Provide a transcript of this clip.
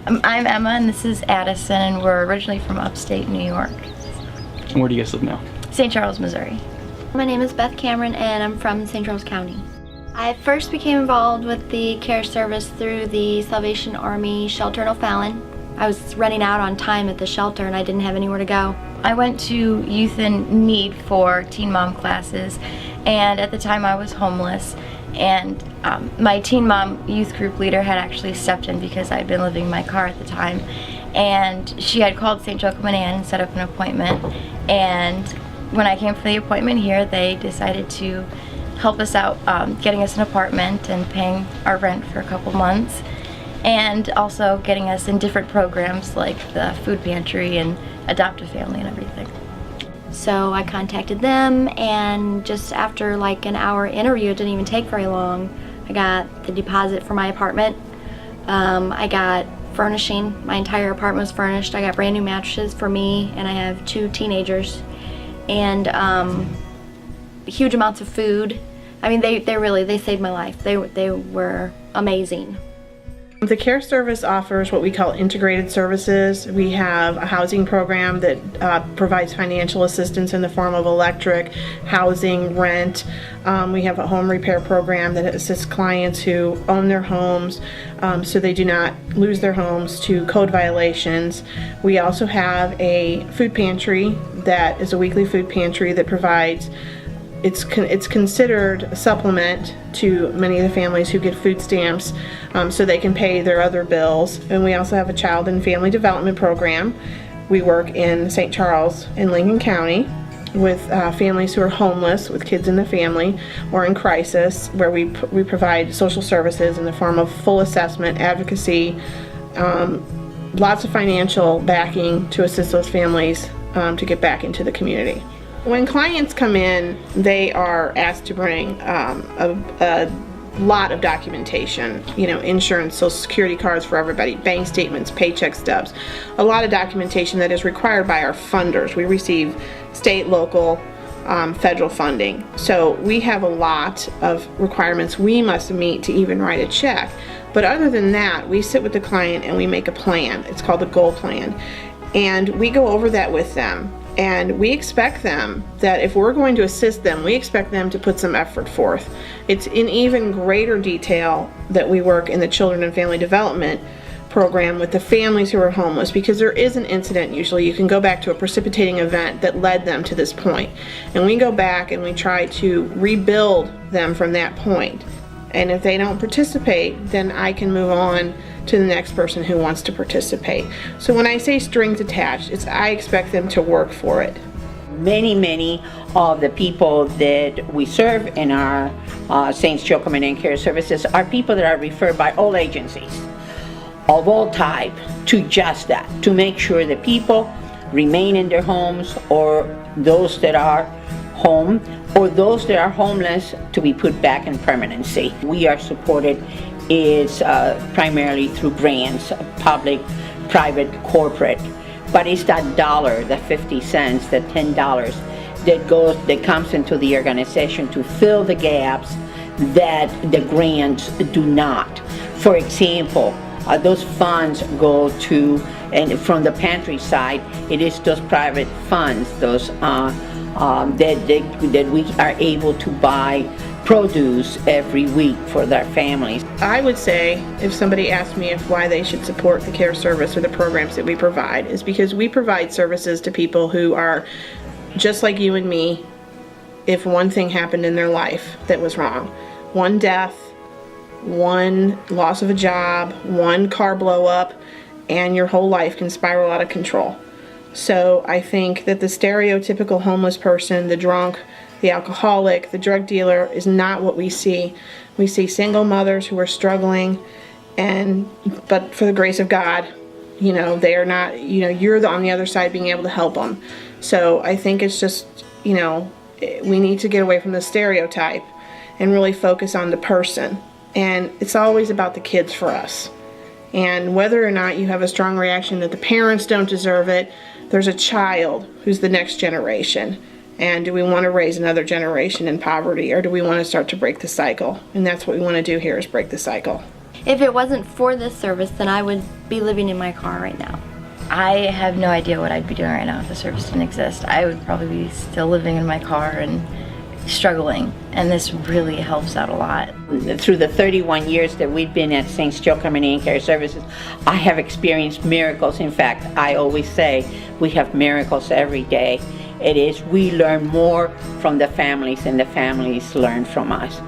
I'm Emma and this is Addison, and we're originally from upstate New York. And where do you guys live now? St. Charles, Missouri. My name is Beth Cameron and I'm from St. Charles County. I first became involved with the care service through the Salvation Army shelter in O'Fallon. I was running out on time at the shelter and I didn't have anywhere to go. I went to Youth in Need for Teen Mom classes, and at the time I was homeless, and my Teen Mom youth group leader had actually stepped in because I'd been living in my car at the time, and she had called St. Joachim and set up an appointment, and when I came for the appointment here, they decided to help us out getting us an apartment and paying our rent for a couple months, and also getting us in different programs like the food pantry and adoptive family and everything. So I contacted them, and just after like an hour interview, it didn't even take very long, I got the deposit for my apartment. I got furnishing. My entire apartment was furnished. I got brand new mattresses for me, and I have 2 teenagers, and huge amounts of food. I mean, they really saved my life. They were amazing. The care service offers what we call integrated services. We have a housing program that provides financial assistance in the form of electric, housing, rent. We have a home repair program that assists clients who own their homes so they do not lose their homes to code violations. We also have a food pantry that is a weekly food pantry that provides it's considered a supplement to many of the families who get food stamps so they can pay their other bills. And we also have a child and family development program. We work in St. Charles and Lincoln County with families who are homeless with kids in the family or in crisis, where we provide social services in the form of full assessment, advocacy, lots of financial backing to assist those families to get back into the community. When clients come in, they are asked to bring a lot of documentation, insurance, social security cards for everybody, bank statements, paycheck stubs, a lot of documentation that is required by our funders. We receive state, local, federal funding. So we have a lot of requirements we must meet to even write a check. But other than that, we sit with the client and we make a plan. It's called the goal plan. And we go over that with them. And we expect them that if we're going to assist them, we expect them to put some effort forth. It's in even greater detail that we work in the Children and Family Development program with the families who are homeless, because there is an incident usually. You can go back to a precipitating event that led them to this point. And we go back and we try to rebuild them from that point. And if they don't participate, then I can move on to the next person who wants to participate. So when I say strings attached, I expect them to work for it. Many of the people that we serve in our St. Joachim and Care Services are people that are referred by all agencies of all type to just that, to make sure that people remain in their homes, or those that are home, or those that are homeless to be put back in permanency. We are supported primarily through grants, public, private, corporate, but it's that dollar, the 50 cents, the $10 that comes into the organization to fill the gaps that the grants do not. For example, those funds go to, and from the pantry side, it is those private funds, those that we are able to buy produce every week for their families. I would say, if somebody asked me why they should support the care service or the programs that we provide, is because we provide services to people who are just like you and me. If one thing happened in their life that was wrong, one death, one loss of a job, one car blow up, and your whole life can spiral out of control. So I think that the stereotypical homeless person, the drunk, the alcoholic, the drug dealer, is not what we see. We see single mothers who are struggling, but for the grace of God, they are not, you're on the other side being able to help them. So I think it's just, we need to get away from the stereotype and really focus on the person. And it's always about the kids for us. And whether or not you have a strong reaction that the parents don't deserve it, there's a child who's the next generation. And do we want to raise another generation in poverty, or do we want to start to break the cycle? And that's what we want to do here, is break the cycle. If it wasn't for this service, then I would be living in my car right now. I have no idea what I'd be doing right now if the service didn't exist. I would probably be still living in my car and struggling, and this really helps out a lot. Through the 31 years that we've been at St. Joachim Care Services, I have experienced miracles. In fact, I always say we have miracles every day. We learn more from the families than the families learn from us.